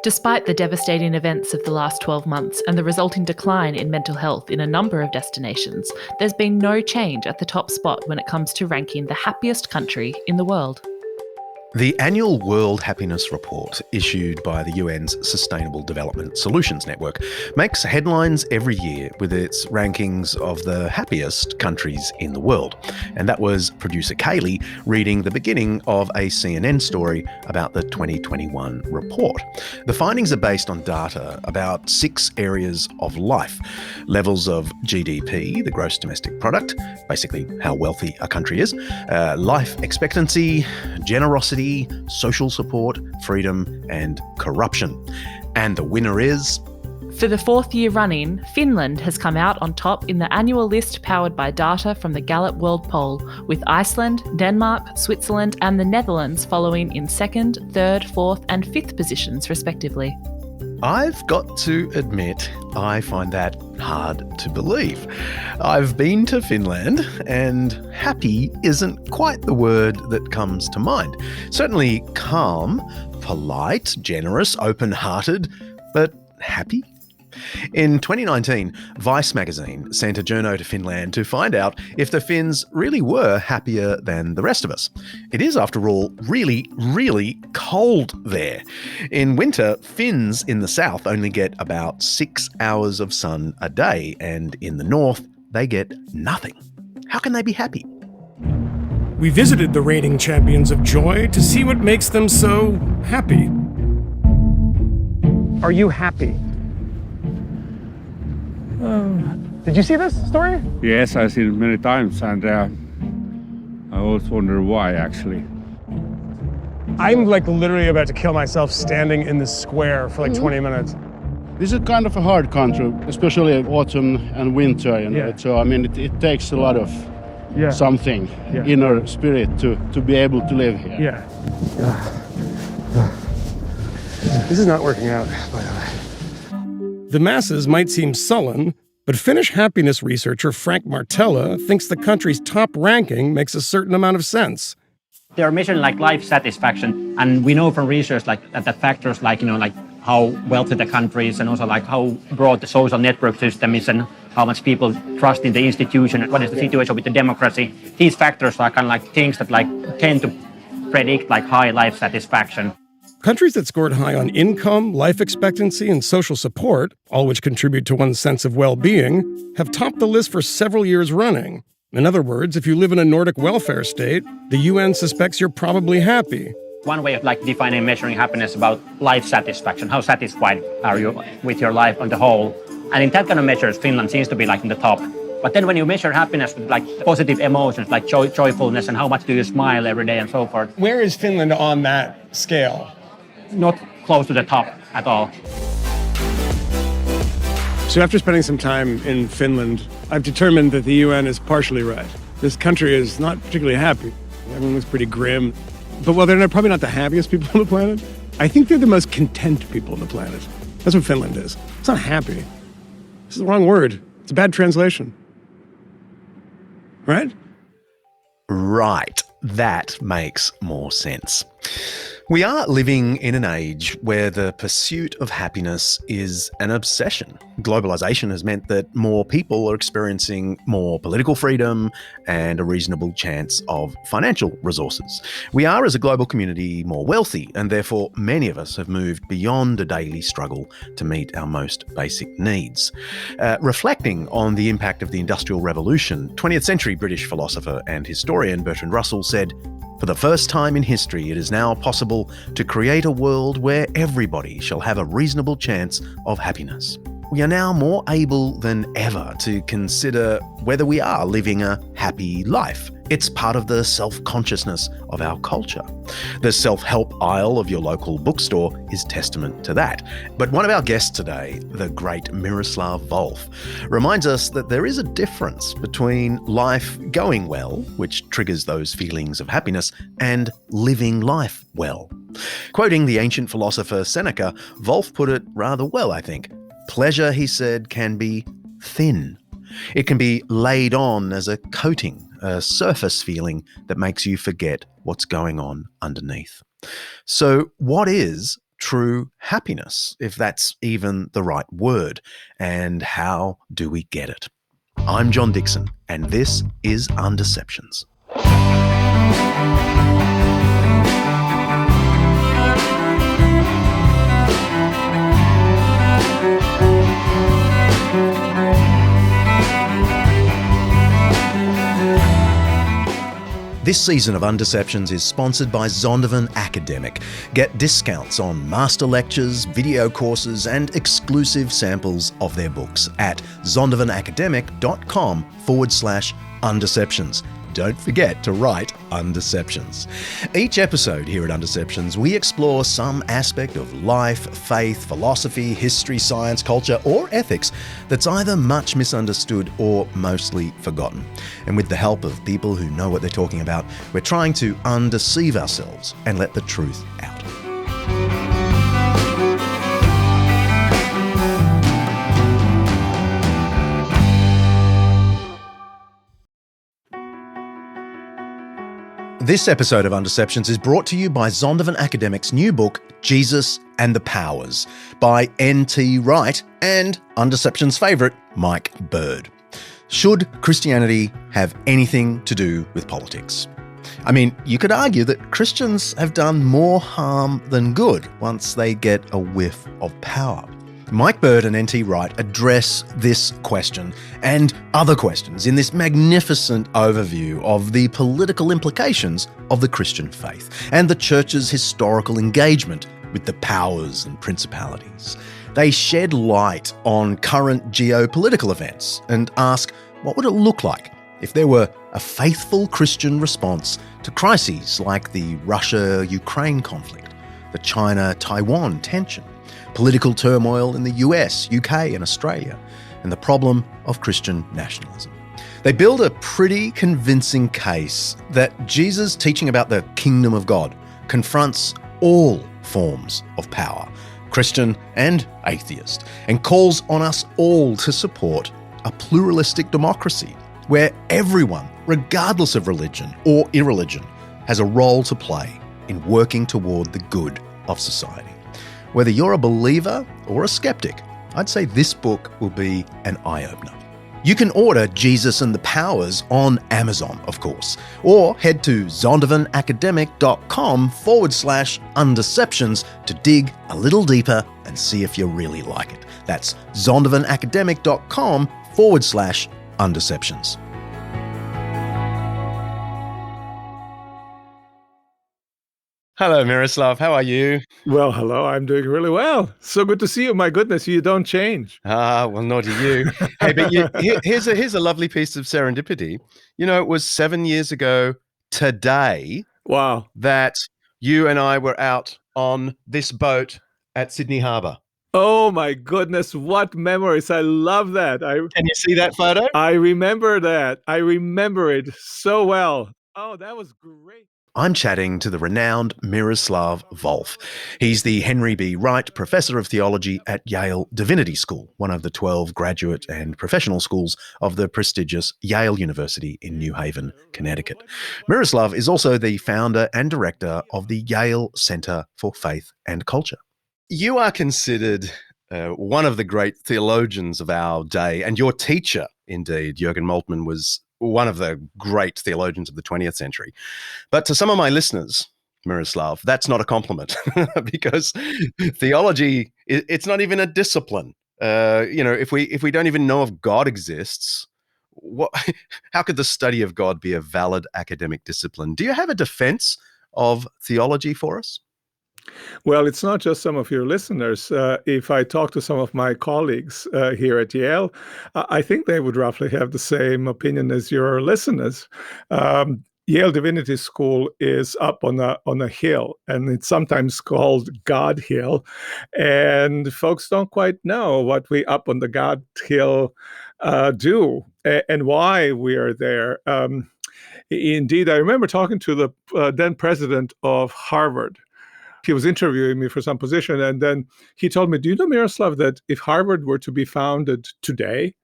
Despite the devastating events of the last 12 months and the resulting decline in mental health in a number of destinations, there's been no change at the top spot when it comes to ranking the happiest country in the world. The annual World Happiness Report, issued by the UN's Sustainable Development Solutions Network, makes headlines every year with its rankings of the happiest countries in the world. And that was Producer Kaley reading the beginning of a CNN story about the 2021 report. The findings are based on data about 6 areas of life: levels of GDP, the gross domestic product, basically how wealthy a country is, life expectancy, generosity, social support, freedom, and corruption. And the winner is... For the 4th year running, Finland has come out on top in the annual list powered by data from the Gallup World Poll, with Iceland, Denmark, Switzerland, and the Netherlands following in 2nd, 3rd, 4th, and 5th positions, respectively. I've got to admit, I find that hard to believe. I've been to Finland, and happy isn't quite the word that comes to mind. Certainly calm, polite, generous, open-hearted, but happy? In 2019, Vice magazine sent a journo to Finland to find out if the Finns really were happier than the rest of us. It is, after all, really, really cold there. In winter, Finns in the south only get about 6 hours of sun a day, and in the north, they get nothing. How can they be happy? We visited the reigning champions of joy to see what makes them so happy. Are you happy? Did you see this story? Yes, I've seen it many times, and I always wonder why, actually. I'm literally about to kill myself standing in the square for 20 minutes. This is kind of a hard country, especially autumn and winter, Yeah. So, it takes a lot of something, inner spirit to be able to live here. Yeah. This is not working out, by the way. The masses might seem sullen, but Finnish happiness researcher Frank Martella thinks the country's top ranking makes a certain amount of sense. They are measuring life satisfaction, and we know from research that factors how wealthy the country is, and also how broad the social network system is, and how much people trust in the institution, what is the situation with the democracy. These factors are kind of things that tend to predict high life satisfaction. Countries that scored high on income, life expectancy, and social support, all which contribute to one's sense of well-being, have topped the list for several years running. In other words, if you live in a Nordic welfare state, the UN suspects you're probably happy. One way of defining and measuring happiness is about life satisfaction. How satisfied are you with your life on the whole? And in that kind of measures, Finland seems to be in the top. But then when you measure happiness with positive emotions, joyfulness, and how much do you smile every day and so forth. Where is Finland on that scale? Not close to the top at all. So after spending some time in Finland, I've determined that the UN is partially right. This country is not particularly happy. Everyone looks pretty grim. But while they're probably not the happiest people on the planet, I think they're the most content people on the planet. That's what Finland is. It's not happy. This is the wrong word. It's a bad translation. Right? Right. That makes more sense. We are living in an age where the pursuit of happiness is an obsession. Globalization has meant that more people are experiencing more political freedom and a reasonable chance of financial resources. We are, as a global community, more wealthy, and therefore many of us have moved beyond a daily struggle to meet our most basic needs. Reflecting on the impact of the Industrial Revolution, 20th century British philosopher and historian Bertrand Russell said, "For the first time in history, it is now possible to create a world where everybody shall have a reasonable chance of happiness." We are now more able than ever to consider whether we are living a happy life. It's part of the self-consciousness of our culture. The self-help aisle of your local bookstore is testament to that. But one of our guests today, the great Miroslav Volf, reminds us that there is a difference between life going well, which triggers those feelings of happiness, and living life well. Quoting the ancient philosopher Seneca, Volf put it rather well, I think. Pleasure, he said, can be thin. It can be laid on as a coating, a surface feeling that makes you forget what's going on underneath. So what is true happiness, if that's even the right word? And how do we get it? I'm John Dixon, and this is Undeceptions. This season of Undeceptions is sponsored by Zondervan Academic. Get discounts on master lectures, video courses, and exclusive samples of their books at zondervanacademic.com/undeceptions. Don't forget to write Undeceptions. Each episode here at Undeceptions, we explore some aspect of life, faith, philosophy, history, science, culture, or ethics that's either much misunderstood or mostly forgotten. And with the help of people who know what they're talking about, we're trying to undeceive ourselves and let the truth out. This episode of Undeceptions is brought to you by Zondervan Academic's new book, Jesus and the Powers, by N.T. Wright and Undeceptions' favourite, Mike Bird. Should Christianity have anything to do with politics? I mean, you could argue that Christians have done more harm than good once they get a whiff of power. Mike Bird and N.T. Wright address this question and other questions in this magnificent overview of the political implications of the Christian faith and the Church's historical engagement with the powers and principalities. They shed light on current geopolitical events and ask, what would it look like if there were a faithful Christian response to crises like the Russia-Ukraine conflict, the China-Taiwan tension, political turmoil in the US, UK and Australia, and the problem of Christian nationalism. They build a pretty convincing case that Jesus' teaching about the kingdom of God confronts all forms of power, Christian and atheist, and calls on us all to support a pluralistic democracy where everyone, regardless of religion or irreligion, has a role to play in working toward the good of society. Whether you're a believer or a skeptic, I'd say this book will be an eye-opener. You can order Jesus and the Powers on Amazon, of course, or head to zondervanacademic.com/undeceptions to dig a little deeper and see if you really like it. That's zondervanacademic.com/undeceptions. Hello, Miroslav. How are you? Well, hello. I'm doing really well. So good to see you. My goodness, you don't change. Well, not to you. Hey, but here's a lovely piece of serendipity. You know, it was 7 years ago today Wow. that you and I were out on this boat at Sydney Harbour. Oh my goodness, what memories. I love that. Can you see that photo? I remember that. I remember it so well. Oh, that was great. I'm chatting to the renowned Miroslav Volf. He's the Henry B. Wright Professor of Theology at Yale Divinity School, one of the 12 graduate and professional schools of the prestigious Yale University in New Haven, Connecticut. Miroslav is also the founder and director of the Yale Center for Faith and Culture. You are considered one of the great theologians of our day, and your teacher, indeed, Jürgen Moltmann, was one of the great theologians of the 20th century. But to some of my listeners, Miroslav, that's not a compliment because theology, it's not even a discipline. If we don't even know if God exists, how could the study of God be a valid academic discipline? Do you have a defense of theology for us? Well, it's not just some of your listeners. If I talk to some of my colleagues here at Yale, I think they would roughly have the same opinion as your listeners. Yale Divinity School is up on a hill, and it's sometimes called God Hill. And folks don't quite know what we up on the God Hill do and why we are there. Indeed, I remember talking to the then president of Harvard. He was interviewing me for some position, and then he told me, do you know, Miroslav, that if Harvard were to be founded today,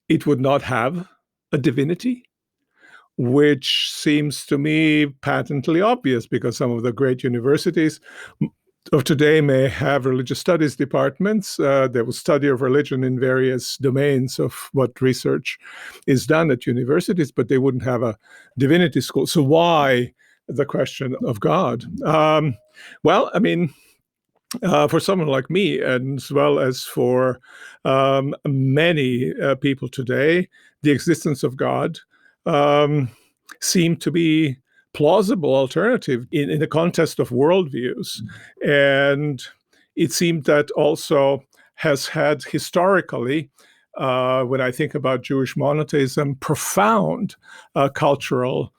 it would not have a divinity? Which seems to me patently obvious, because some of the great universities, of today may have religious studies departments. They will study of religion in various domains of what research is done at universities, but they wouldn't have a divinity school. So why the question of God? Well, I mean, for someone like me, and as well as for many people today, the existence of God seemed to be plausible alternative in the context of worldviews. And it seemed that also has had historically, when I think about Jewish monotheism, profound cultural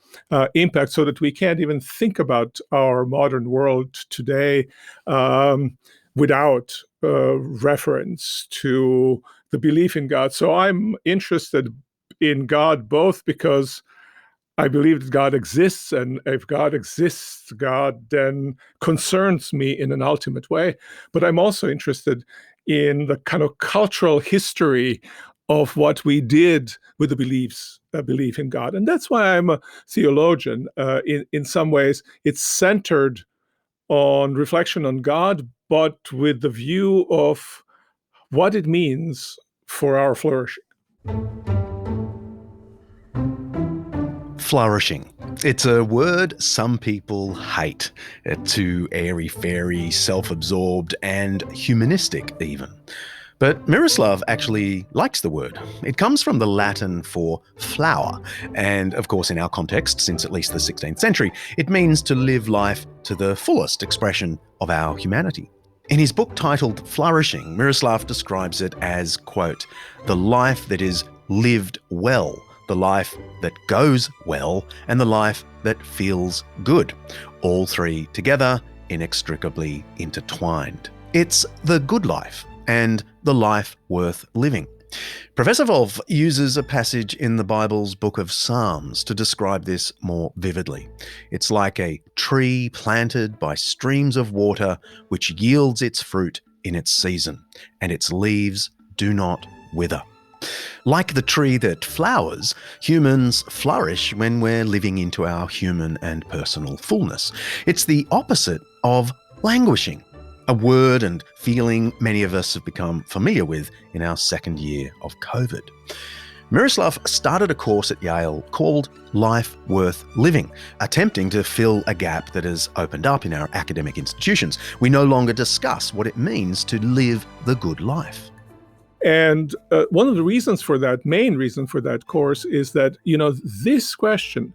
impact, so that we can't even think about our modern world today without reference to the belief in God. So I'm interested in God both because I believe that God exists, and if God exists, God then concerns me in an ultimate way. But I'm also interested in the kind of cultural history of what we did with the belief in God. And that's why I'm a theologian. In some ways, it's centered on reflection on God, but with the view of what it means for our flourishing. Flourishing. It's a word some people hate. It's too airy-fairy, self-absorbed, and humanistic even. But Miroslav actually likes the word. It comes from the Latin for flower, and of course in our context, since at least the 16th century, it means to live life to the fullest expression of our humanity. In his book titled Flourishing, Miroslav describes it as, quote, the life that is lived well, the life that goes well, and the life that feels good, all three together, inextricably intertwined. It's the good life and the life worth living. Professor Wolf uses a passage in the Bible's book of Psalms to describe this more vividly. It's like a tree planted by streams of water which yields its fruit in its season, and its leaves do not wither. Like the tree that flowers, humans flourish when we're living into our human and personal fullness. It's the opposite of languishing, a word and feeling many of us have become familiar with in our second year of COVID. Miroslav started a course at Yale called Life Worth Living, attempting to fill a gap that has opened up in our academic institutions. We no longer discuss what it means to live the good life. And one of the reasons for that, main reason for that course, is that, this question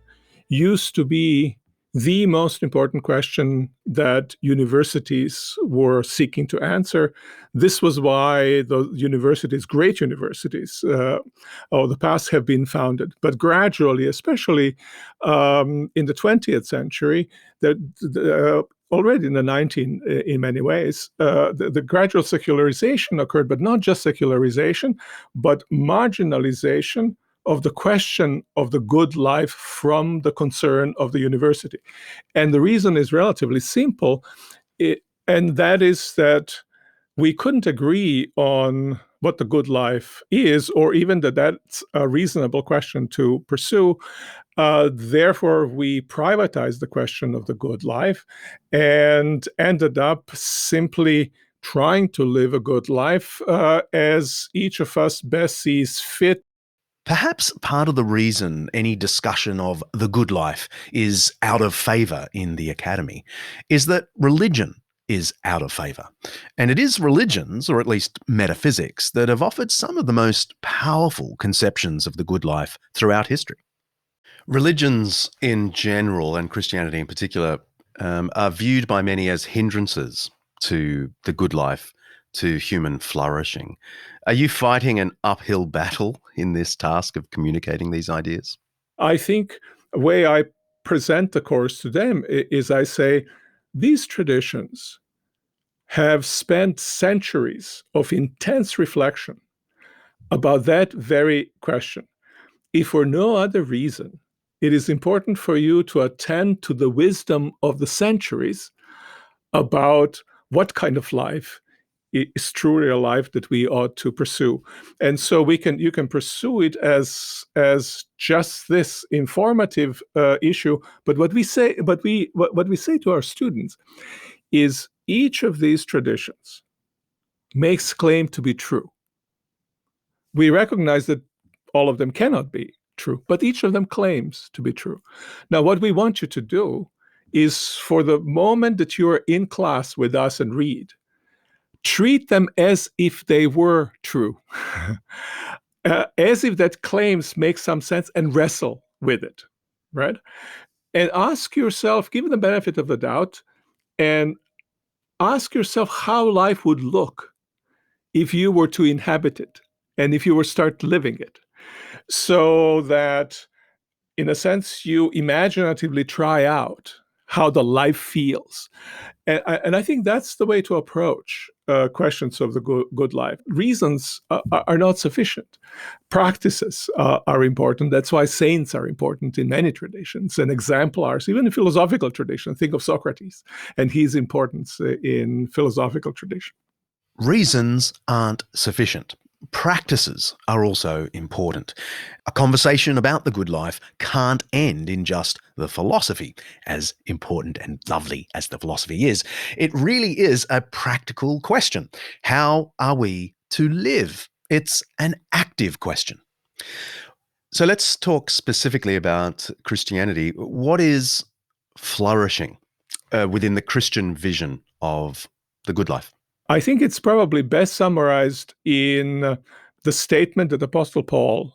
used to be the most important question that universities were seeking to answer. This was why the universities, great universities of the past, have been founded. But gradually, especially in the 20th century, already in the 19th, in many ways, the gradual secularization occurred, but not just secularization, but marginalization of the question of the good life from the concern of the university. And the reason is relatively simple, and that is that we couldn't agree on what the good life is, or even that that's a reasonable question to pursue. Therefore, we privatized the question of the good life and ended up simply trying to live a good life as each of us best sees fit. Perhaps part of the reason any discussion of the good life is out of favour in the academy is that religion is out of favour. And it is religions, or at least metaphysics, that have offered some of the most powerful conceptions of the good life throughout history. Religions in general, and Christianity in particular, are viewed by many as hindrances to the good life, to human flourishing. Are you fighting an uphill battle in this task of communicating these ideas? I think the way I present the course to them is I say, these traditions have spent centuries of intense reflection about that very question. If for no other reason, it is important for you to attend to the wisdom of the centuries about what kind of life is truly a life that we ought to pursue. And so you can pursue it as just this informative issue. But what we say to our students is, each of these traditions makes claim to be true. We recognize that all of them cannot be true, but each of them claims to be true. Now, what we want you to do is, for the moment that you are in class with us and read, treat them as if they were true, as if that claims make some sense, and wrestle with it, right? And ask yourself, give the benefit of the doubt, and ask yourself how life would look if you were to inhabit it and if you were to start living it. So that, in a sense, you imaginatively try out how the life feels. And I think that's the way to approach questions of the good life. Reasons are not sufficient. Practices are important. That's why saints are important in many traditions, and exemplars, even in philosophical tradition. Think of Socrates and his importance in philosophical tradition. Reasons aren't sufficient. Practices are also important. A conversation about the good life can't end in just the philosophy, as important and lovely as the philosophy is. It really is a practical question. How are we to live? It's an active question. So let's talk specifically about Christianity. What is flourishing within the Christian vision of the good life? I think it's probably best summarized in the statement that Apostle Paul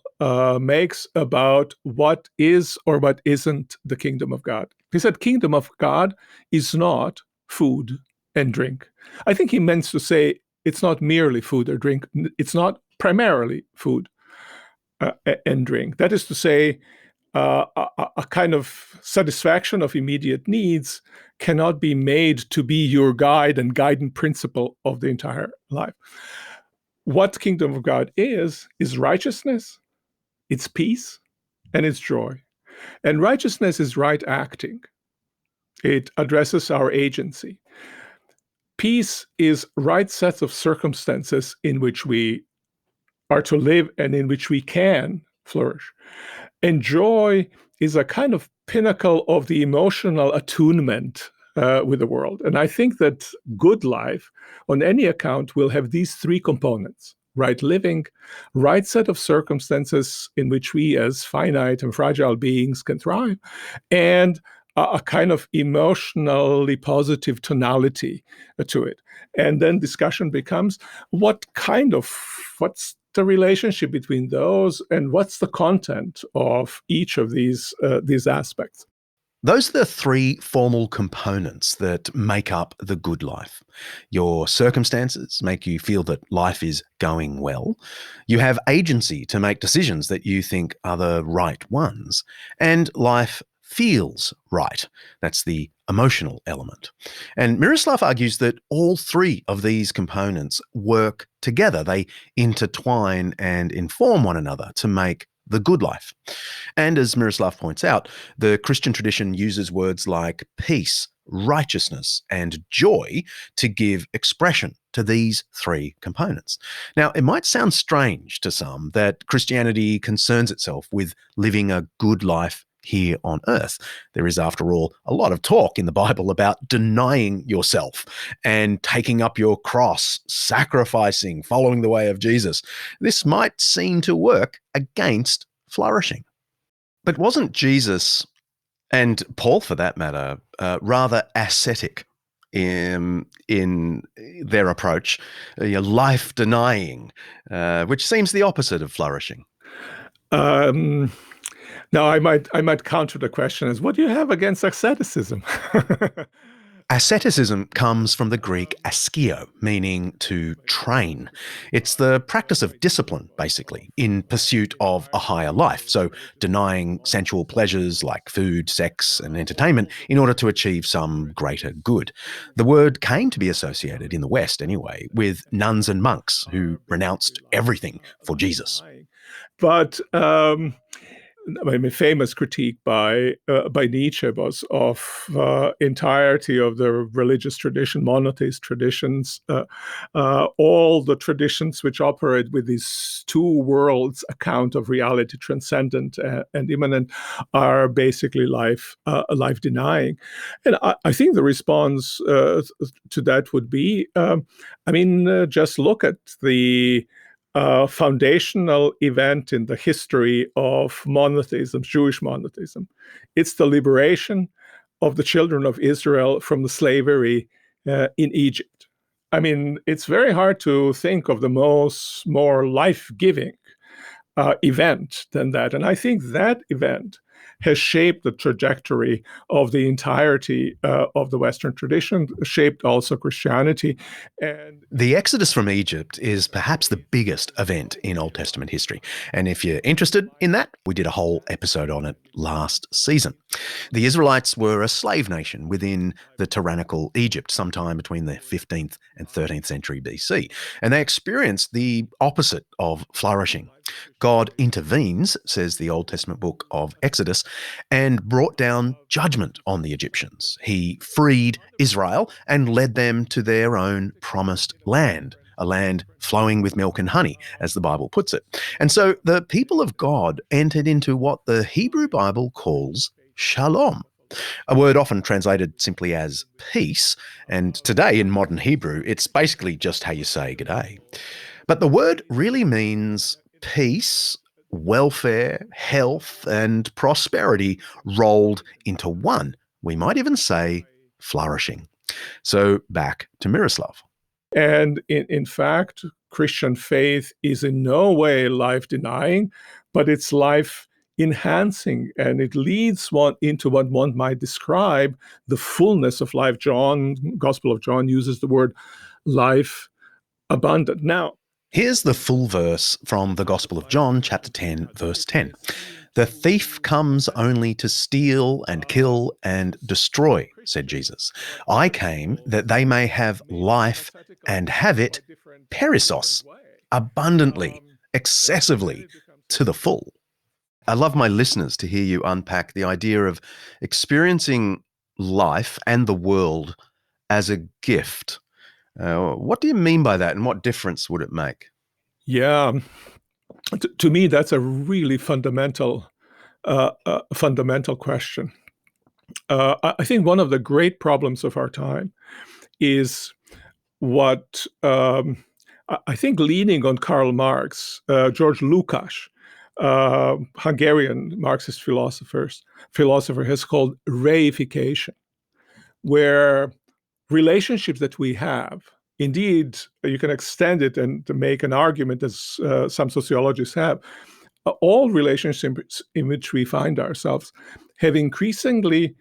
makes about what is or what isn't the kingdom of God. He said, kingdom of God is not food and drink. I think he meant to say it's not merely food or drink. It's not primarily food and drink. That is to say, a kind of satisfaction of immediate needs cannot be made to be your guide and guiding principle of the entire life. What the kingdom of God is righteousness, it's peace, and it's joy. And righteousness is right acting. It addresses our agency. Peace is right sets of circumstances in which we are to live and in which we can flourish. And joy is a kind of pinnacle of the emotional attunement with the world. And I think that good life, on any account, will have these three components: right living, right set of circumstances in which we as finite and fragile beings can thrive, and a kind of emotionally positive tonality to it. And then discussion becomes, what's the relationship between those, and what's the content of each of these aspects? Those are the three formal components that make up the good life. Your circumstances make you feel that life is going well. You have agency to make decisions that you think are the right ones. And life feels right. That's the emotional element. And Miroslav argues that all three of these components work together. They intertwine and inform one another to make the good life. And as Miroslav points out, the Christian tradition uses words like peace, righteousness, and joy to give expression to these three components. Now, it might sound strange to some that Christianity concerns itself with living a good life here on earth. There is, after all, a lot of talk in the Bible about denying yourself and taking up your cross, sacrificing, following the way of Jesus. This might seem to work against flourishing. But wasn't Jesus, and Paul for that matter, rather ascetic in their approach, life denying, which seems the opposite of flourishing? Now, I might counter the question as, what do you have against asceticism? Asceticism comes from the Greek askio, meaning to train. It's the practice of discipline, basically, in pursuit of a higher life. So denying sensual pleasures like food, sex, and entertainment in order to achieve some greater good. The word came to be associated, in the West anyway, with nuns and monks who renounced everything for Jesus. But famous critique by Nietzsche was of entirety of the religious tradition, monotheist traditions, all the traditions which operate with these two worlds account of reality, transcendent and immanent, are basically life denying. And I think the response to that would be, just look at the foundational event in the history of monotheism, Jewish monotheism. It's the liberation of the children of Israel from the slavery in Egypt. It's very hard to think of the more life-giving event than that. And I think that event has shaped the trajectory of the entirety of the Western tradition, shaped also Christianity. And the Exodus from Egypt is perhaps the biggest event in Old Testament history. And if you're interested in that, we did a whole episode on it last season. The Israelites were a slave nation within the tyrannical Egypt sometime between the 15th and 13th century BC. And they experienced the opposite of flourishing. God intervenes, says the Old Testament book of Exodus, and brought down judgment on the Egyptians. He freed Israel and led them to their own promised land, a land flowing with milk and honey, as the Bible puts it. And so the people of God entered into what the Hebrew Bible calls shalom, a word often translated simply as peace. And today in modern Hebrew, it's basically just how you say g'day. But the word really means peace, welfare, health, and prosperity rolled into one. We might even say flourishing. So back to Miroslav. And in fact, Christian faith is in no way life-denying, but it's life-enhancing, and it leads one into what one might describe the fullness of life. Gospel of John uses the word life abundant. Now, here's the full verse from the Gospel of John, chapter 10, verse 10. The thief comes only to steal and kill and destroy, said Jesus. I came that they may have life and have it perissos, abundantly, excessively, to the full. I love my listeners to hear you unpack the idea of experiencing life and the world as a gift. What do you mean by that, and what difference would it make? Yeah, to me, that's a really fundamental question. I think one of the great problems of our time is what I think, leaning on Karl Marx, George Lukács, Hungarian Marxist philosopher, has called reification, where relationships that we have, indeed, you can extend it and to make an argument, as some sociologists have, all relationships in which we find ourselves have increasingly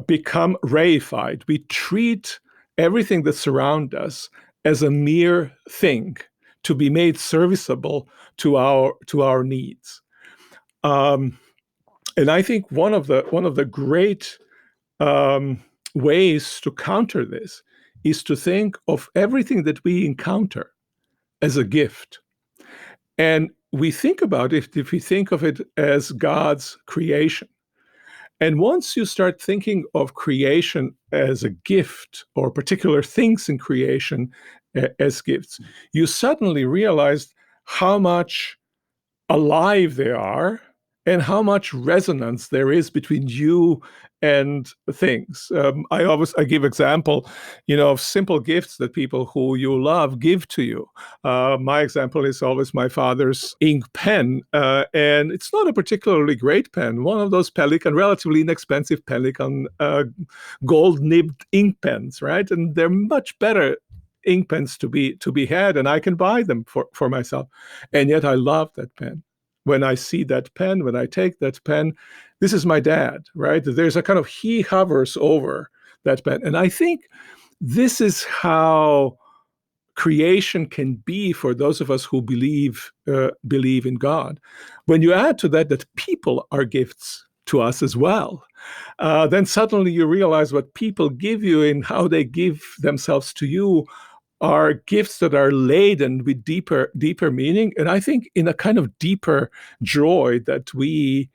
become reified. We treat everything that surrounds us as a mere thing to be made serviceable to our needs. And I think one of the great ways to counter this is to think of everything that we encounter as a gift. And we think about it, if we think of it as God's creation. And once you start thinking of creation as a gift, or particular things in creation as gifts, you suddenly realize how much alive they are and how much resonance there is between you and things. I give example, of simple gifts that people who you love give to you. My example is always my father's ink pen, and it's not a particularly great pen. One of those relatively inexpensive Pelican gold-nibbed ink pens, right? And they're much better ink pens to be had, and I can buy them for myself. And yet I love that pen. When I see that pen, when I take that pen, this is my dad, right? There's a kind of, he hovers over that pen. And I think this is how creation can be for those of us who believe in God. When you add to that people are gifts to us as well, then suddenly you realize what people give you and how they give themselves to you are gifts that are laden with deeper meaning, and I think in a kind of deeper joy that we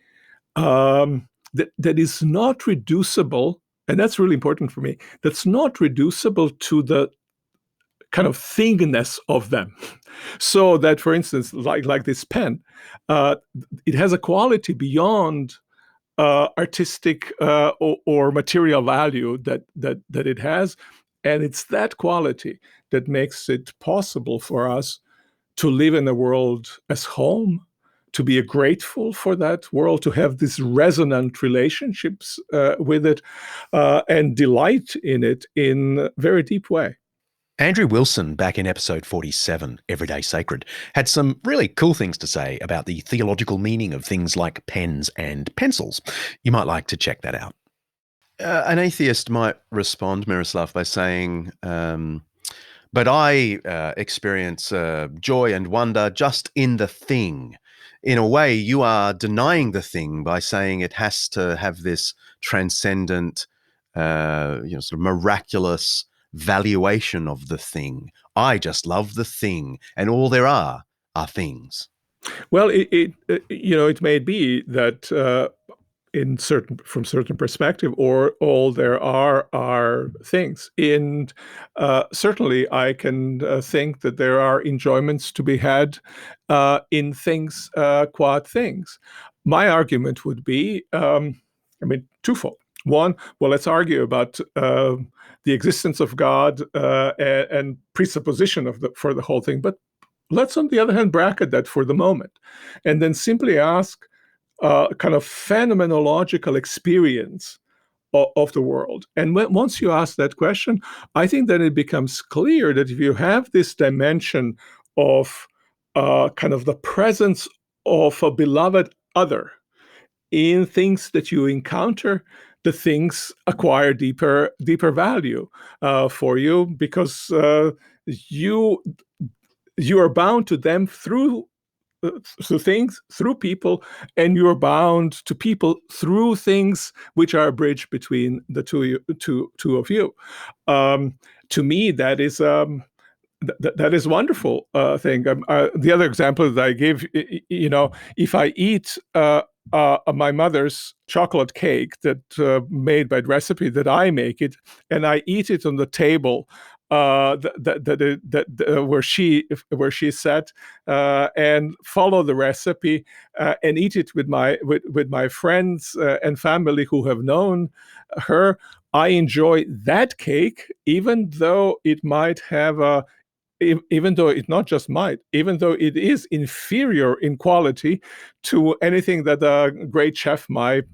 that is not reducible, and that's really important for me, that's not reducible to the kind of thingness of them. So that, for instance, like this pen, it has a quality beyond artistic or material value that it has, and it's that quality that makes it possible for us to live in the world as home, to be grateful for that world, to have these resonant relationships with it, and delight in it in a very deep way. Andrew Wilson, back in episode 47, Everyday Sacred, had some really cool things to say about the theological meaning of things like pens and pencils. You might like to check that out. An atheist might respond, Miroslav, by saying, but I experience joy and wonder just in the thing. In a way, you are denying the thing by saying it has to have this transcendent, sort of miraculous valuation of the thing. I just love the thing, and all there are things. Well, it may be that from certain perspective, or all there are things. And certainly, I can think that there are enjoyments to be had in things, qua things. My argument would be, twofold. One, well, let's argue about the existence of God and presupposition for the whole thing. But let's, on the other hand, bracket that for the moment, and then simply ask kind of phenomenological experience of the world. And once you ask that question, I think that it becomes clear that if you have this dimension of kind of the presence of a beloved other in things that you encounter, the things acquire deeper value for you, because you are bound to them through things, through people, and you're bound to people through things which are a bridge between the two of you. To me, that is that is wonderful thing. The other example that I give, if I eat my mother's chocolate cake that made by the recipe that I make it, and I eat it on the table where she sat, and follow the recipe and eat it with my friends and family who have known her. I enjoy that cake, even though it might have even though it not just might, even though it is inferior in quality to anything that a great chef might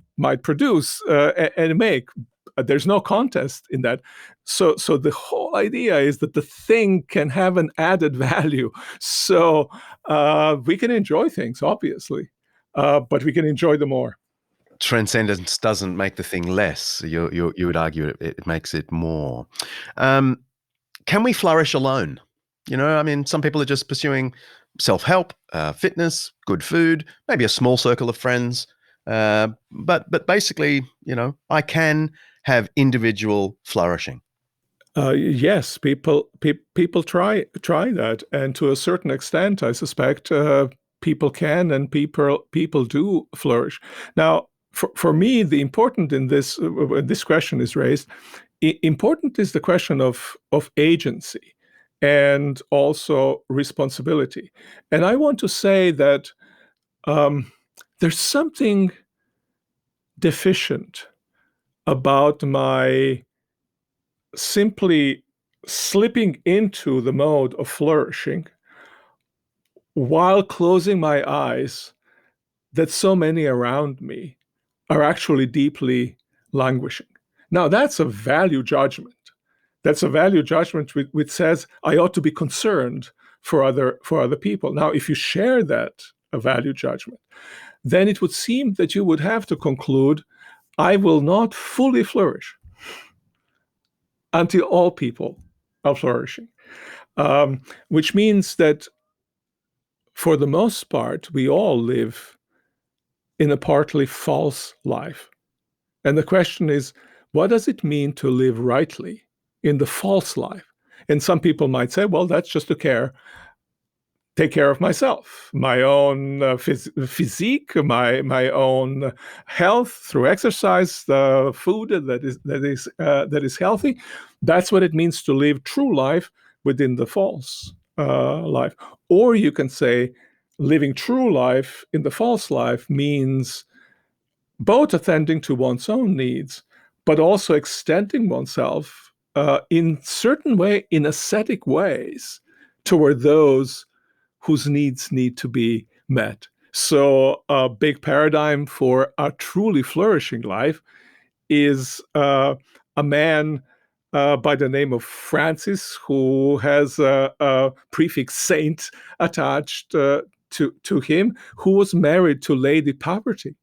produce and make. There's no contest in that. So the whole idea is that the thing can have an added value. So we can enjoy things, obviously, but we can enjoy them more. Transcendence doesn't make the thing less. You would argue it makes it more. Can we flourish alone? Some people are just pursuing self-help, fitness, good food, maybe a small circle of friends. But basically, I can have individual flourishing. Yes, people try that, and to a certain extent, I suspect people can, and people do flourish. Now, for me, the important in this question is raised. Important is the question of agency and also responsibility. And I want to say that there's something deficient about my simply slipping into the mode of flourishing while closing my eyes, that so many around me are actually deeply languishing. Now, that's a value judgment. That's a value judgment which says I ought to be concerned for other people. Now, if you share that a value judgment, then it would seem that you would have to conclude, I will not fully flourish until all people are flourishing. Which means that for the most part, we all live in a partly false life. And the question is, what does it mean to live rightly in the false life? And some people might say, well, that's just to care take care of myself, my own physique, my own health through exercise, food that is healthy. That's what it means to live true life within the false life. Or you can say living true life in the false life means both attending to one's own needs, but also extending oneself in certain way, in ascetic ways, toward those whose needs need to be met. So a big paradigm for a truly flourishing life is a man by the name of Francis, who has a prefix saint attached to him, who was married to Lady Poverty.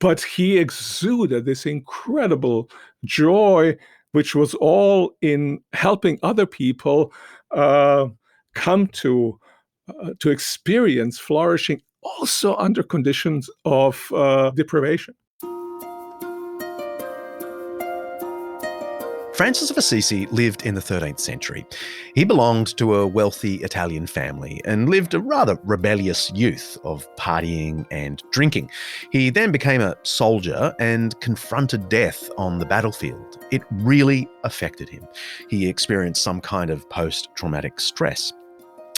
But he exuded this incredible joy, which was all in helping other people come to experience flourishing, also under conditions of deprivation. Francis of Assisi lived in the 13th century. He belonged to a wealthy Italian family and lived a rather rebellious youth of partying and drinking. He then became a soldier and confronted death on the battlefield. It really affected him. He experienced some kind of post-traumatic stress.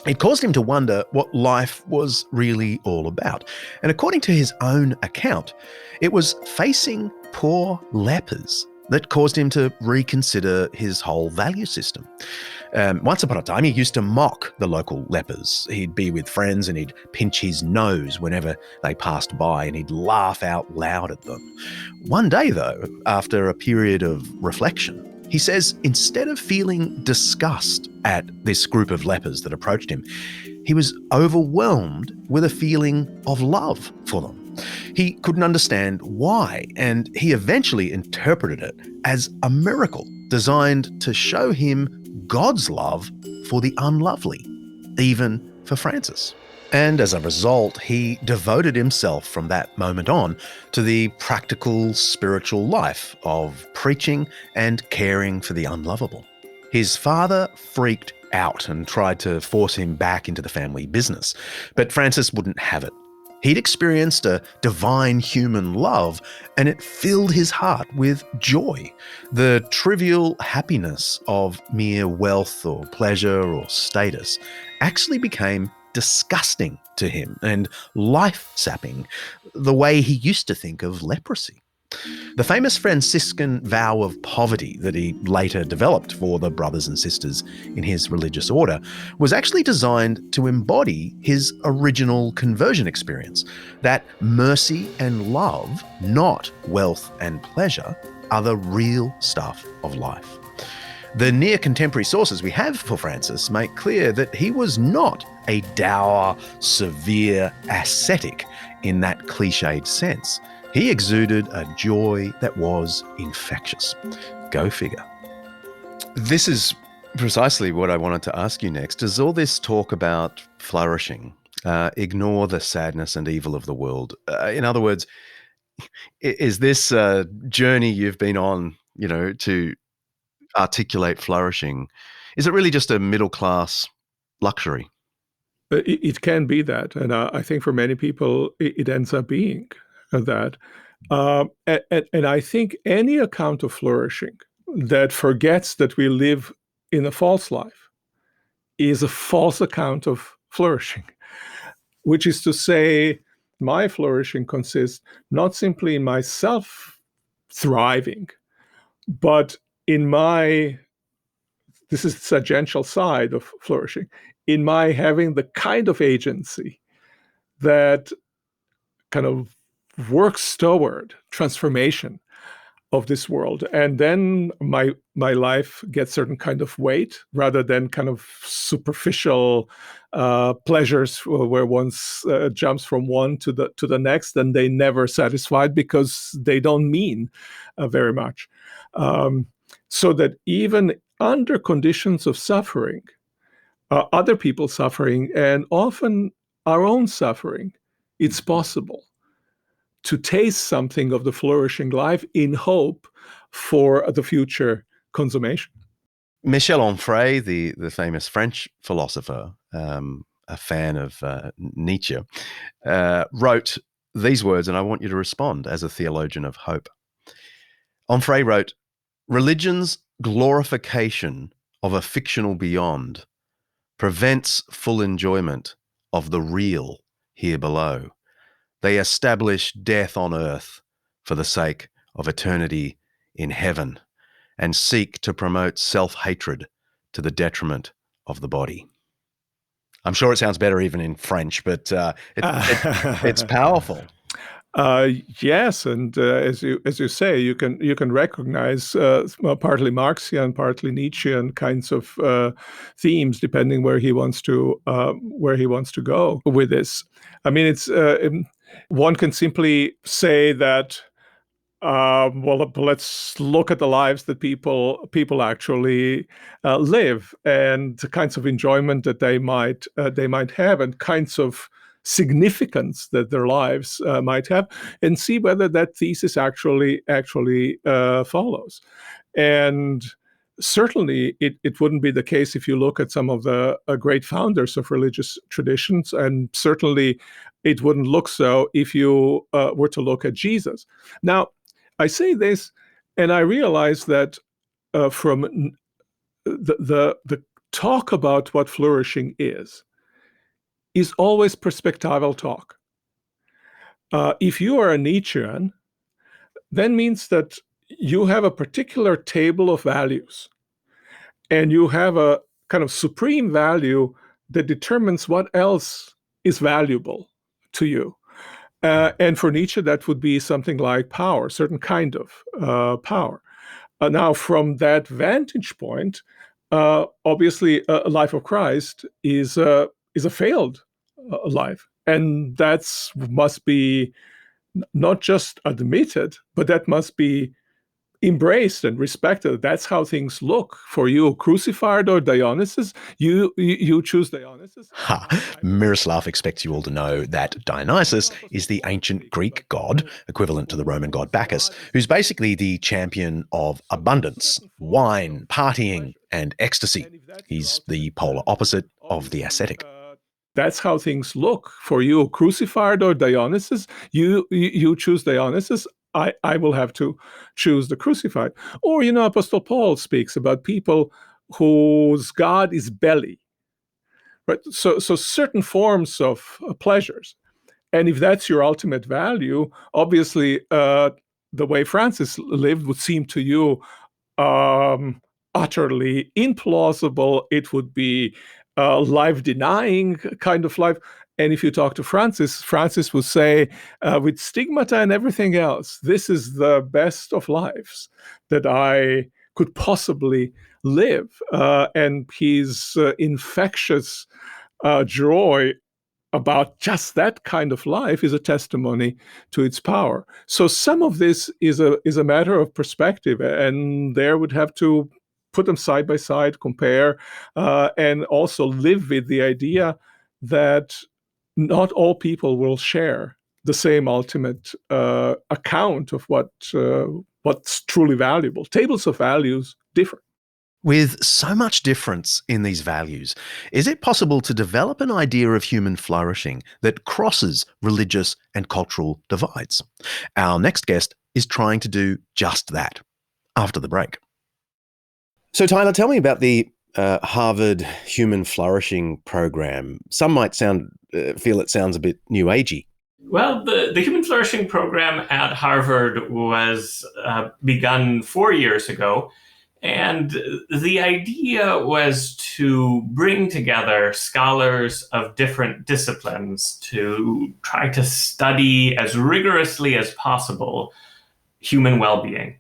It caused him to wonder what life was really all about. And according to his own account, it was facing poor lepers that caused him to reconsider his whole value system. Once upon a time, he used to mock the local lepers. He'd be with friends and he'd pinch his nose whenever they passed by, and he'd laugh out loud at them. One day, though, after a period of reflection, he says instead of feeling disgust at this group of lepers that approached him, he was overwhelmed with a feeling of love for them. He couldn't understand why, and he eventually interpreted it as a miracle designed to show him God's love for the unlovely, even for Francis. And as a result, he devoted himself from that moment on to the practical spiritual life of preaching and caring for the unlovable. His father freaked out and tried to force him back into the family business, but Francis wouldn't have it. He'd experienced a divine human love, and it filled his heart with joy. The trivial happiness of mere wealth or pleasure or status actually became disgusting to him and life-sapping, the way he used to think of leprosy. The famous Franciscan vow of poverty that he later developed for the brothers and sisters in his religious order was actually designed to embody his original conversion experience, that mercy and love, not wealth and pleasure, are the real stuff of life. The near contemporary sources we have for Francis make clear that he was not a dour, severe ascetic in that cliched sense. He exuded a joy that was infectious. Go figure. This is precisely what I wanted to ask you next. Does all this talk about flourishing ignore the sadness and evil of the world? In other words, is this journey you've been on, to articulate flourishing, is it really just a middle-class luxury? It can be that. And I think for many people, it ends up being that. And I think any account of flourishing that forgets that we live in a false life is a false account of flourishing, which is to say, my flourishing consists not simply in myself thriving, but in this is the sagential side of flourishing, in my having the kind of agency that kind of works toward transformation of this world. And then my life gets certain kind of weight rather than kind of superficial pleasures where one jumps from one to the next, and they never satisfied because they don't mean very much. So that even under conditions of suffering, other people's suffering, and often our own suffering, it's possible to taste something of the flourishing life in hope for the future consummation. Michel Onfray, the famous French philosopher, a fan of Nietzsche, wrote these words, and I want you to respond as a theologian of hope. Onfray wrote, "Religion's glorification of a fictional beyond prevents full enjoyment of the real here below. They establish death on earth for the sake of eternity in heaven and seek to promote self-hatred to the detriment of the body." I'm sure it sounds better even in French, but it's powerful. Yes, and as you say, you can recognize partly Marxian, partly Nietzschean kinds of themes, depending where he wants to go with this. I mean, it's one can simply say that. Well, let's look at the lives that people actually live, and the kinds of enjoyment that they might have, and kinds of significance that their lives might have, and see whether that thesis actually follows. And certainly, it wouldn't be the case if you look at some of the great founders of religious traditions, and certainly it wouldn't look so if you were to look at Jesus. Now, I say this, and I realize that from the talk about what flourishing is always perspectival talk. If you are a Nietzschean, that means that you have a particular table of values, and you have a kind of supreme value that determines what else is valuable to you. And for Nietzsche, that would be something like power, certain kind of power. Now, from that vantage point, obviously, a life of Christ is a failed life, and that must be not just admitted, but that must be embraced and respected. That's how things look for you. Crucified or Dionysus, you choose Dionysus. Miroslav expects you all to know that Dionysus is the ancient Greek god, equivalent to the Roman god Bacchus, who's basically the champion of abundance, wine, partying, and ecstasy. He's the polar opposite of the ascetic. That's how things look for you. Crucified or Dionysus, you choose Dionysus. I will have to choose the crucified. Or, Apostle Paul speaks about people whose God is belly, right? So certain forms of pleasures. And if that's your ultimate value, obviously the way Francis lived would seem to you utterly implausible. It would be life-denying kind of life. And if you talk to Francis will say, with stigmata and everything else, this is the best of lives that I could possibly live. And his infectious joy about just that kind of life is a testimony to its power. So some of this is a matter of perspective, and there would have to put them side by side, compare, and also live with the idea that not all people will share the same ultimate account of what's truly valuable. Tables of values differ. With so much difference in these values, is it possible to develop an idea of human flourishing that crosses religious and cultural divides? Our next guest is trying to do just that after the break. So Tyler, tell me about the Harvard Human Flourishing Program. Some might feel it sounds a bit new agey. Well, the Human Flourishing Program at Harvard was begun 4 years ago. And the idea was to bring together scholars of different disciplines to try to study as rigorously as possible human well-being.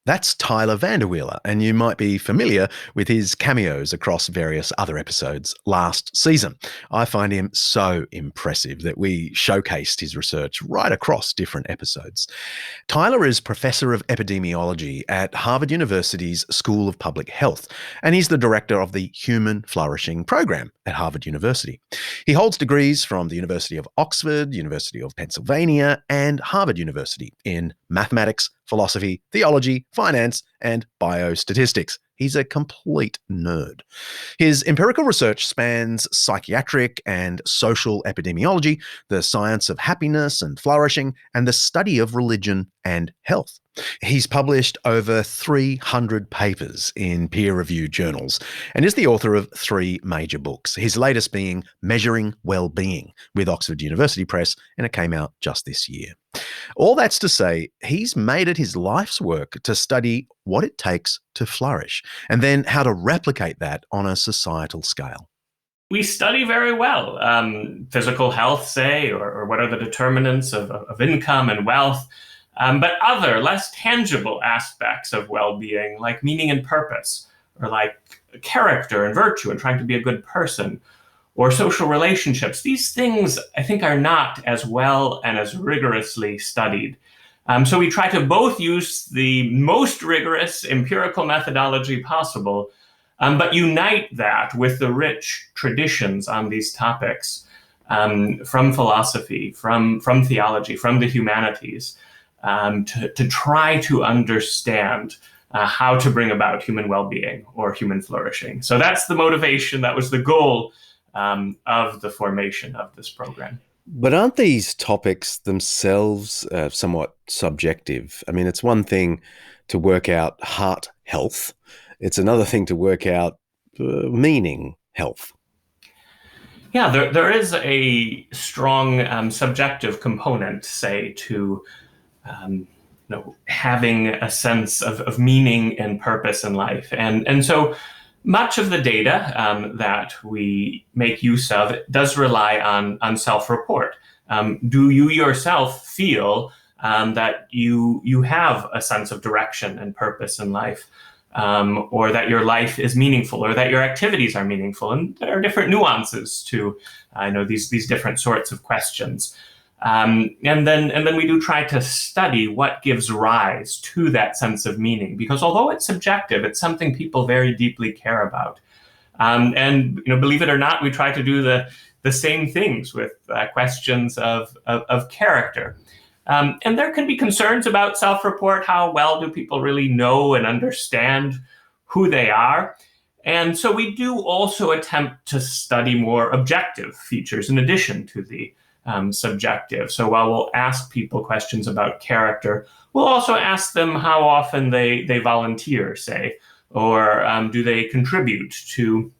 That's Tyler Vanderwheeler, and you might be familiar with his cameos across various other episodes last season. I find him so impressive that we showcased his research right across different episodes. Tyler is Professor of Epidemiology at Harvard University's School of Public Health, and he's the director of the Human Flourishing Program at Harvard University. He holds degrees from the University of Oxford, University of Pennsylvania, and Harvard University in mathematics, philosophy, theology, finance, and biostatistics. he's a complete nerd. His empirical research spans psychiatric and social epidemiology, the science of happiness and flourishing, and the study of religion and health. He's published over 300 papers in peer-reviewed journals and is the author of 3 major books, his latest being Measuring Wellbeing with Oxford University Press, and it came out just this year. All that's to say, he's made it his life's work to study what it takes to flourish and then how to replicate that on a societal scale. We study very well physical health, say, or what are the determinants of income and wealth. But other, less tangible aspects of well-being, like meaning and purpose, or like character and virtue and trying to be a good person, or social relationships, these things, I think, are not as well and as rigorously studied. So we try to both use the most rigorous empirical methodology possible, but unite that with the rich traditions on these topics from philosophy, from theology, from the humanities, to try to understand how to bring about human well-being or human flourishing. So that's the motivation. That was the goal of the formation of this program. But aren't these topics themselves somewhat subjective? I mean, it's one thing to work out heart health. It's another thing to work out meaning health. Yeah, there is a strong subjective component, say, to having a sense of meaning and purpose in life. And so much of the data that we make use of does rely on self-report. Do you yourself feel that you have a sense of direction and purpose in life, or that your life is meaningful, or that your activities are meaningful? And there are different nuances to these different sorts of questions. And then we do try to study what gives rise to that sense of meaning, because although it's subjective, it's something people very deeply care about. And believe it or not, we try to do the same things with questions of character. And there can be concerns about self-report. How well do people really know and understand who they are? And so we do also attempt to study more objective features in addition to the subjective. So while we'll ask people questions about character, we'll also ask them how often they volunteer, say, or do they contribute to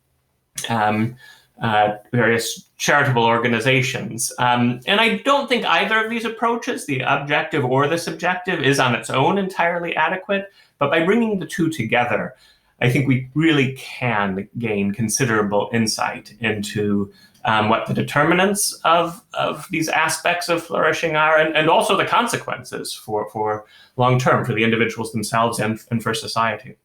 various charitable organizations. And I don't think either of these approaches, the objective or the subjective, is on its own entirely adequate. But by bringing the two together, I think we really can gain considerable insight into what the determinants of these aspects of flourishing are, and also the consequences for long term for the individuals themselves and for society.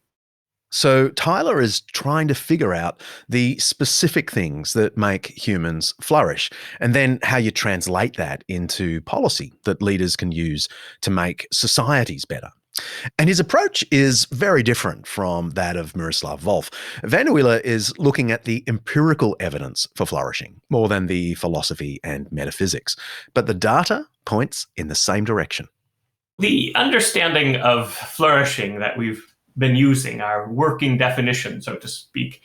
So Tyler is trying to figure out the specific things that make humans flourish, and then how you translate that into policy that leaders can use to make societies better. And his approach is very different from that of Miroslav Volf. Van der Wiele is looking at the empirical evidence for flourishing more than the philosophy and metaphysics. But the data points in the same direction. The understanding of flourishing that we've been using, our working definition, so to speak,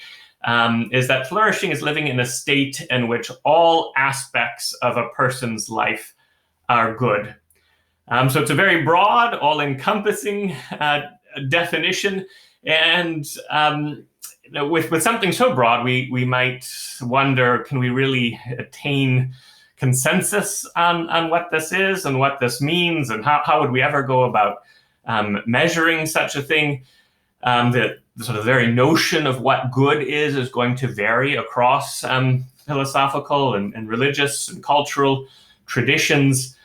is that flourishing is living in a state in which all aspects of a person's life are good. So it's a very broad, all-encompassing definition. And with something so broad, we might wonder, can we really attain consensus on what this is and what this means? And how would we ever go about measuring such a thing? The sort of very notion of what good is going to vary across philosophical and religious and cultural traditions.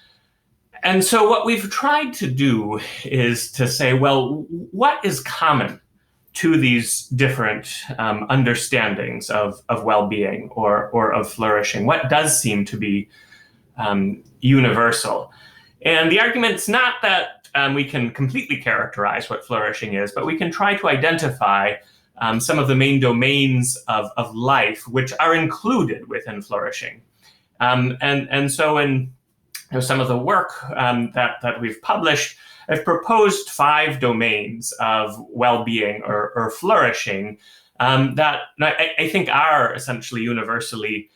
And so what we've tried to do is to say, well, what is common to these different understandings of well-being or of flourishing? What does seem to be universal? And the argument's not that we can completely characterize what flourishing is, but we can try to identify some of the main domains of life which are included within flourishing. And so in some of the work that we've published, I've proposed 5 domains of well-being or flourishing that I think are essentially universally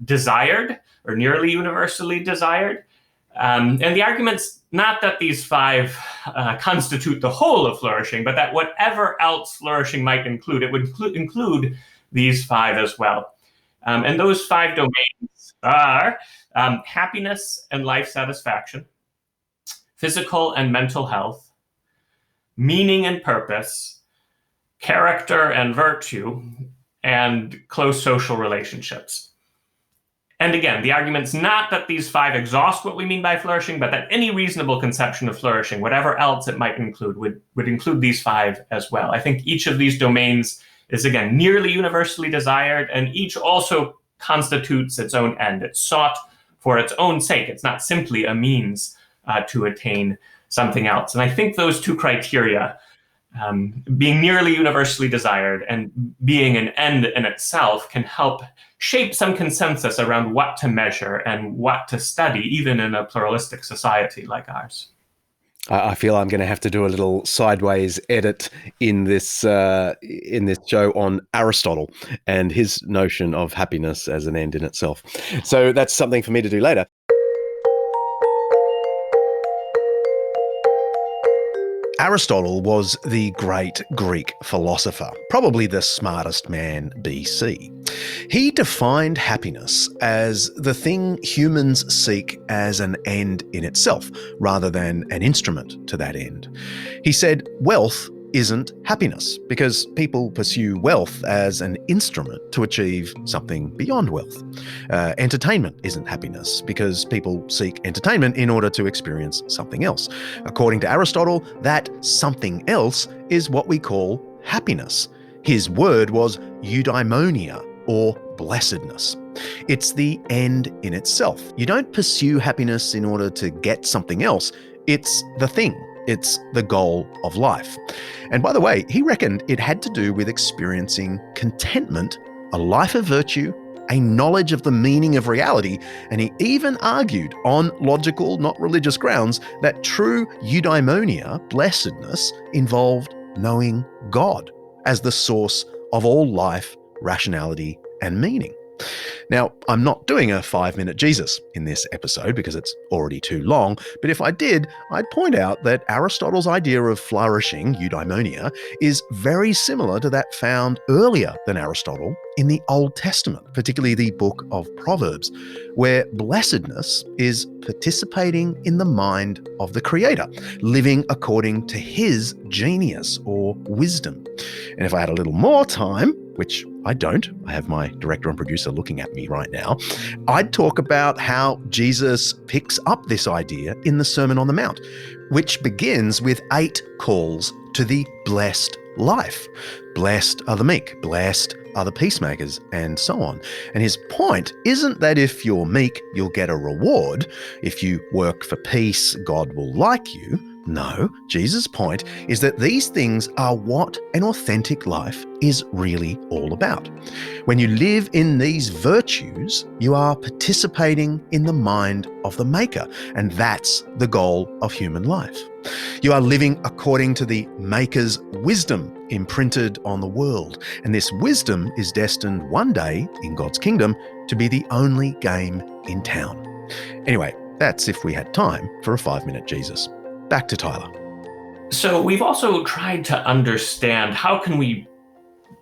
desired, or nearly universally desired. And the argument's not that these 5 constitute the whole of flourishing, but that whatever else flourishing might include, it would include these 5 as well. And those 5 domains are happiness and life satisfaction, physical and mental health, meaning and purpose, character and virtue, and close social relationships. And again, the argument's not that these 5 exhaust what we mean by flourishing, but that any reasonable conception of flourishing, whatever else it might include, would include these 5 as well. I think each of these domains is, again, nearly universally desired, and each also constitutes its own end. It's sought for its own sake. It's not simply a means to attain something else. And I think those 2 criteria, being nearly universally desired and being an end in itself, can help shape some consensus around what to measure and what to study, even in a pluralistic society like ours. I feel I'm going to have to do a little sideways edit in this show on Aristotle and his notion of happiness as an end in itself. So that's something for me to do later. Aristotle was the great Greek philosopher, probably the smartest man BC. He defined happiness as the thing humans seek as an end in itself, rather than an instrument to that end. He said wealth isn't happiness because people pursue wealth as an instrument to achieve something beyond wealth. Entertainment isn't happiness because people seek entertainment in order to experience something else. According to Aristotle, that something else is what we call happiness. His word was eudaimonia, or blessedness. It's the end in itself. You don't pursue happiness in order to get something else. It's the thing. It's the goal of life. And by the way, he reckoned it had to do with experiencing contentment, a life of virtue, a knowledge of the meaning of reality, and he even argued on logical, not religious grounds that true eudaimonia, blessedness, involved knowing God as the source of all life, rationality, and meaning. Now, I'm not doing a 5-minute Jesus in this episode because it's already too long, but if I did, I'd point out that Aristotle's idea of flourishing, eudaimonia, is very similar to that found earlier than Aristotle in the Old Testament, particularly the book of Proverbs, where blessedness is participating in the mind of the Creator, living according to his genius or wisdom. And if I had a little more time, which I don't, I have my director and producer looking at me right now, I'd talk about how Jesus picks up this idea in the Sermon on the Mount, which begins with 8 calls to the blessed life. Blessed are the meek, blessed are the peacemakers, and so on. And his point isn't that if you're meek, you'll get a reward. If you work for peace, God will like you. No, Jesus' point is that these things are what an authentic life is really all about. When you live in these virtues, you are participating in the mind of the Maker, and that's the goal of human life. You are living according to the Maker's wisdom imprinted on the world, and this wisdom is destined one day in God's kingdom to be the only game in town. Anyway, that's if we had time for a 5-minute Jesus. Back to Tyler. So we've also tried to understand how can we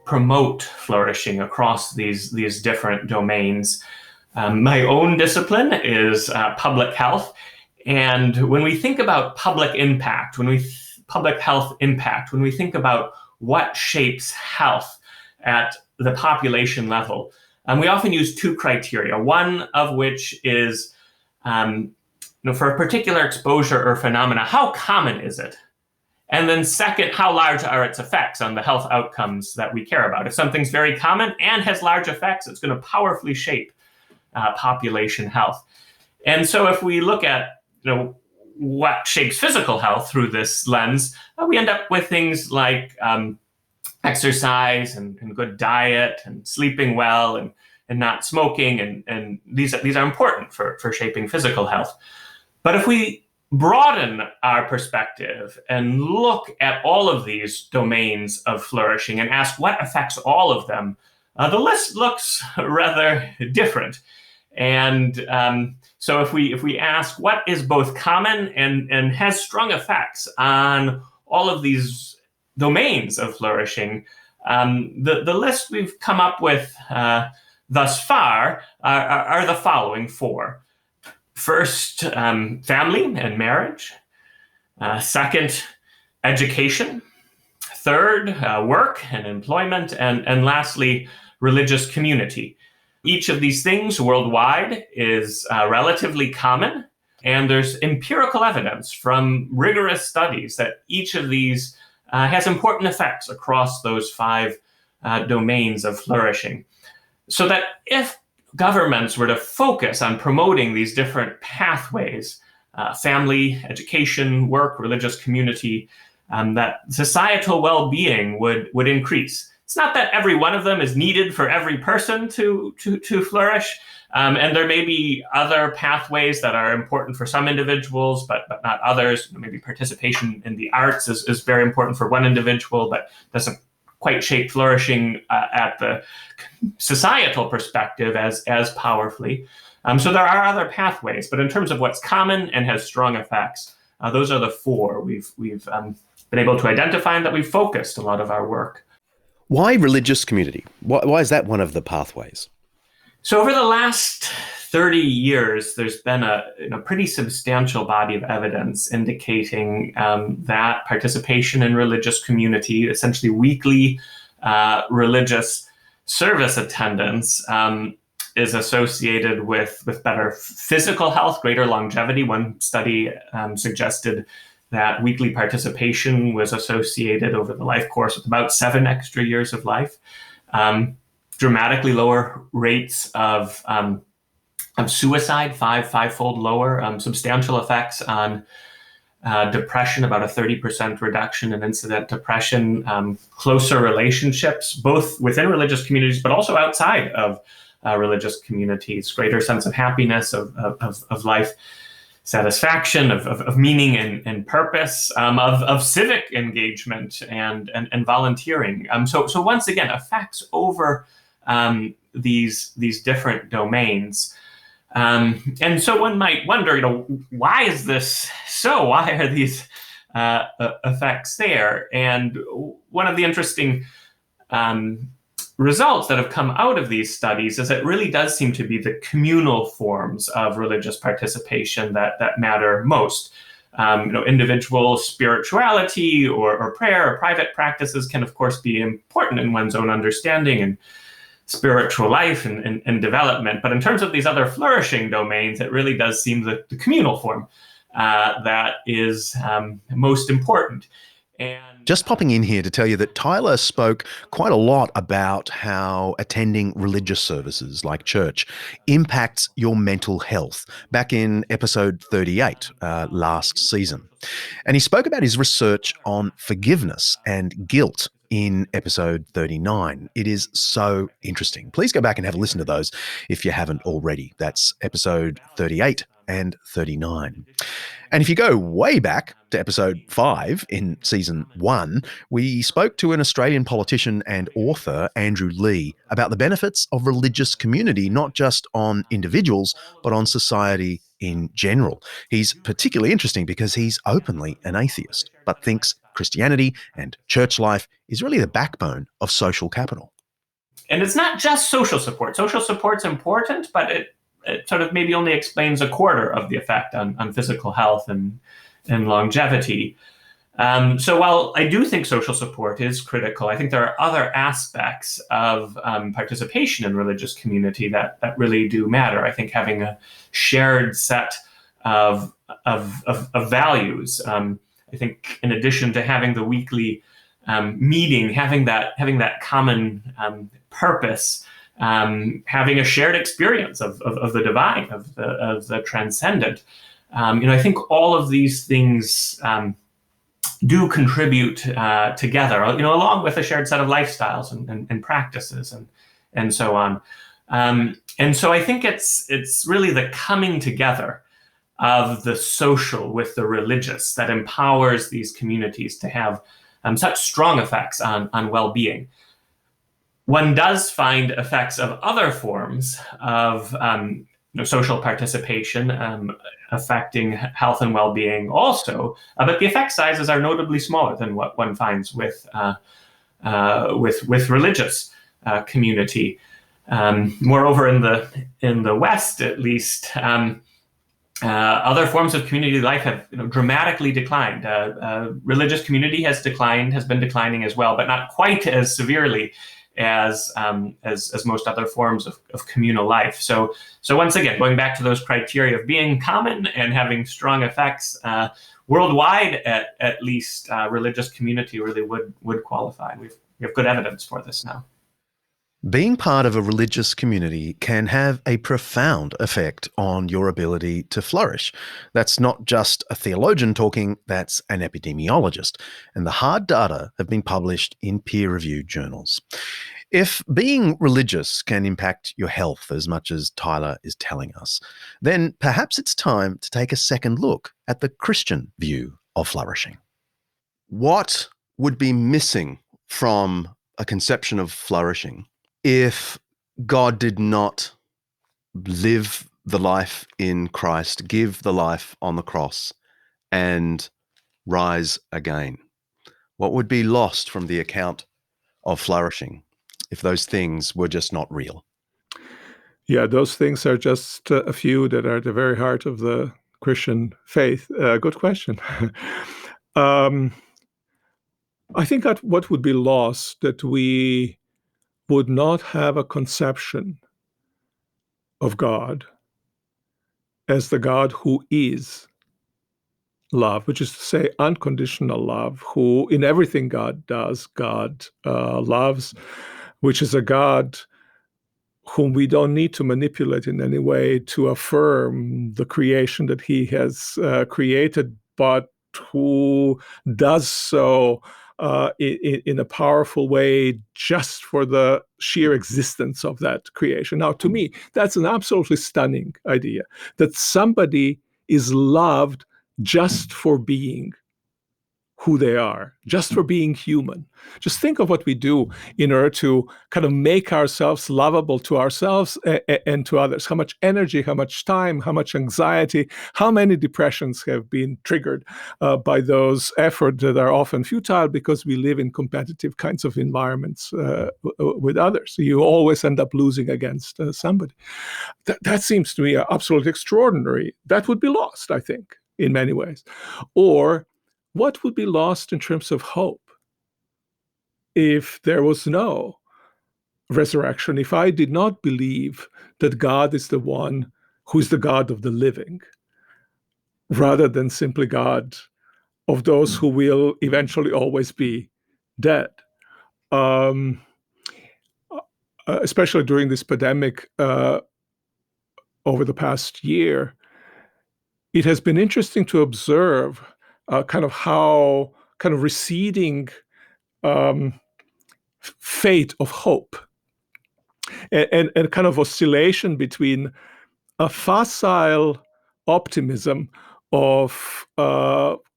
promote flourishing across these different domains. My own discipline is public health. And when we think about public impact, public health impact, when we think about what shapes health at the population level, we often use 2 criteria, one of which is for a particular exposure or phenomena, how common is it? And then second, how large are its effects on the health outcomes that we care about? If something's very common and has large effects, it's going to powerfully shape population health. And so if we look at what shapes physical health through this lens, we end up with things like exercise and good diet and sleeping well and not smoking. And these are important for shaping physical health. But if we broaden our perspective and look at all of these domains of flourishing and ask what affects all of them, the list looks rather different. And so if we ask what is both common and has strong effects on all of these domains of flourishing, the list we've come up with thus far are the following four. First, family and marriage. Second, education. Third, work and employment. And lastly, religious community. Each of these things worldwide is relatively common, and there's empirical evidence from rigorous studies that each of these has important effects across those five domains of flourishing. So that if governments were to focus on promoting these different pathways, family, education, work, religious community, that societal well-being would increase. It's not that every one of them is needed for every person to flourish, and there may be other pathways that are important for some individuals, but not others. Maybe participation in the arts is very important for one individual, but doesn't quite shape flourishing at the societal perspective as powerfully. So there are other pathways, but in terms of what's common and has strong effects, those are the four we've been able to identify and that we've focused a lot of our work. Why religious community? Why is that one of the pathways? So over the last 30 years, there's been a pretty substantial body of evidence indicating that participation in religious community, essentially weekly religious service attendance, is associated with better physical health, greater longevity. One study suggested that weekly participation was associated over the life course with about 7 extra years of life, dramatically lower rates of suicide, five-fold lower, substantial effects on depression, about a 30% reduction in incident depression, closer relationships, both within religious communities, but also outside of religious communities, greater sense of happiness, of life satisfaction, of meaning and purpose, of civic engagement and volunteering. So once again, effects over these different domains. And so one might wonder, why is this so? Why are these effects there? And one of the interesting results that have come out of these studies is it really does seem to be the communal forms of religious participation that matter most. Individual spirituality or prayer or private practices can, of course, be important in one's own understanding and spiritual life and development. But in terms of these other flourishing domains, it really does seem the communal form that is most important. And just popping in here to tell you that Tyler spoke quite a lot about how attending religious services like church impacts your mental health back in episode 38 last season. And he spoke about his research on forgiveness and guilt in episode 39. It is so interesting. Please go back and have a listen to those if you haven't already. That's episode 38 and 39. And if you go way back to episode 5 in season 1, we spoke to an Australian politician and author, Andrew Leigh, about the benefits of religious community, not just on individuals, but on society in general. He's particularly interesting because he's openly an atheist, but thinks Christianity and church life is really the backbone of social capital. And it's not just social support. Social support's important, but it sort of maybe only explains a quarter of the effect on physical health and longevity. So while I do think social support is critical, I think there are other aspects of participation in religious community that really do matter. I think having a shared set of values, I think in addition to having the weekly meeting, having that common purpose, having a shared experience of the divine, of the transcendent. I think all of these things do contribute together, along with a shared set of lifestyles and practices and so on. And so I think it's really the coming together of the social with the religious that empowers these communities to have such strong effects on well-being. One does find effects of other forms of social participation affecting health and well-being also, but the effect sizes are notably smaller than what one finds with religious community. Moreover, in the West, at least, other forms of community life have dramatically declined. Religious community has been declining as well, but not quite as severely as most other forms of communal life. So once again, going back to those criteria of being common and having strong effects worldwide, at least, religious community really would qualify. We have good evidence for this now. Being part of a religious community can have a profound effect on your ability to flourish. That's not just a theologian talking, that's an epidemiologist. And the hard data have been published in peer-reviewed journals. If being religious can impact your health as much as Tyler is telling us, then perhaps it's time to take a second look at the Christian view of flourishing. What would be missing from a conception of flourishing if God did not live the life in Christ, give the life on the cross, and rise again? What would be lost from the account of flourishing if those things were just not real? Yeah, those things are just a few that are at the very heart of the Christian faith. Good question. I think that what would be lost, that we would not have a conception of God as the God who is love, which is to say unconditional love, who in everything God does, God loves, which is a God whom we don't need to manipulate in any way to affirm the creation that he has created, but who does so in a powerful way just for the sheer existence of that creation. Now, to me, that's an absolutely stunning idea, that somebody is loved just for being who they are, just for being human. Just think of what we do in order to kind of make ourselves lovable to ourselves and to others. How much energy, how much time, how much anxiety, how many depressions have been triggered by those efforts that are often futile because we live in competitive kinds of environments with others. So you always end up losing against somebody. That seems to me absolutely extraordinary. That would be lost, I think, in many ways. Or what would be lost in terms of hope if there was no resurrection, if I did not believe that God is the one who is the God of the living, rather than simply God of those who will eventually always be dead? Especially during this pandemic over the past year, it has been interesting to observe kind of how kind of receding fate of hope and kind of oscillation between a facile optimism of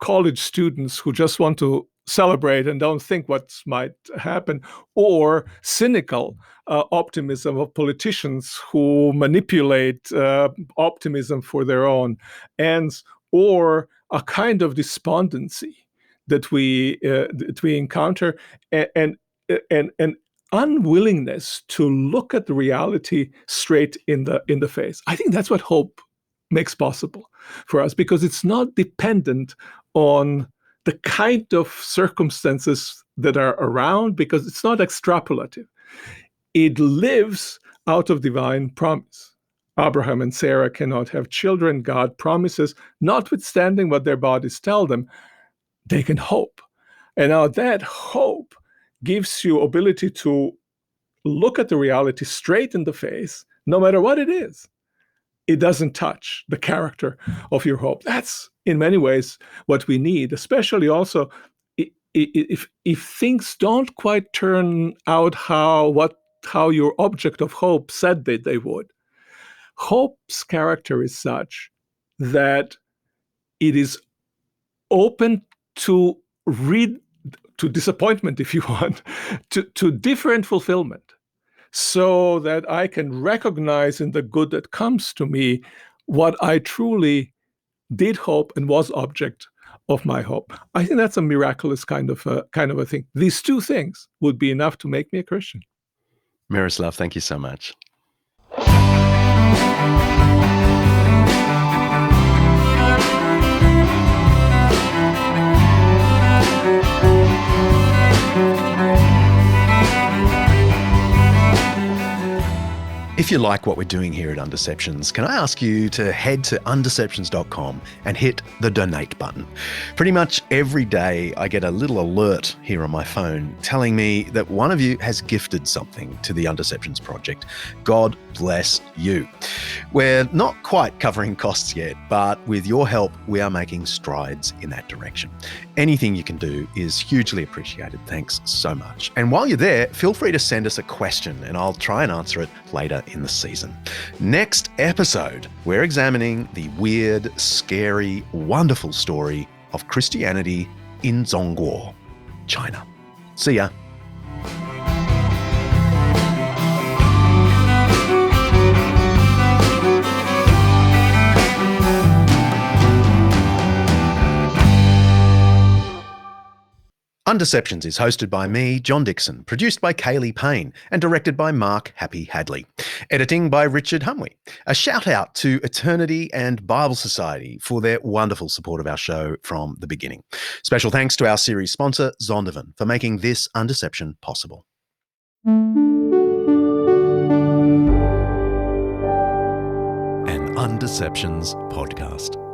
college students who just want to celebrate and don't think what might happen, or cynical optimism of politicians who manipulate optimism for their own ends, or a kind of despondency that we encounter, and unwillingness to look at the reality straight in the face. I think that's what hope makes possible for us, because it's not dependent on the kind of circumstances that are around, because it's not extrapolative. It lives out of divine promise. Abraham and Sarah cannot have children. God promises, notwithstanding what their bodies tell them, they can hope. And now that hope gives you ability to look at the reality straight in the face, no matter what it is. It doesn't touch the character of your hope. That's, in many ways, what we need, especially also if things don't quite turn out how your object of hope said that they would. Hope's character is such that it is open to disappointment, if you want, to different fulfillment, so that I can recognize in the good that comes to me what I truly did hope and was object of my hope. I think that's a miraculous kind of a thing. These two things would be enough to make me a Christian. Miroslav, thank you so much. If you like what we're doing here at Undeceptions, can I ask you to head to undeceptions.com and hit the donate button? Pretty much every day I get a little alert here on my phone telling me that one of you has gifted something to the Undeceptions project. God bless you. We're not quite covering costs yet, but with your help, we are making strides in that direction. Anything you can do is hugely appreciated. Thanks so much. And while you're there, feel free to send us a question and I'll try and answer it later in the season. Next episode, we're examining the weird, scary, wonderful story of Christianity in Zhongguo, China. See ya. Undeceptions is hosted by me, John Dixon, produced by Kaley Payne, and directed by Mark Happy Hadley. Editing by Richard Humwey. A shout out to Eternity and Bible Society for their wonderful support of our show from the beginning. Special thanks to our series sponsor, Zondervan, for making this Undeception possible. An Undeceptions podcast.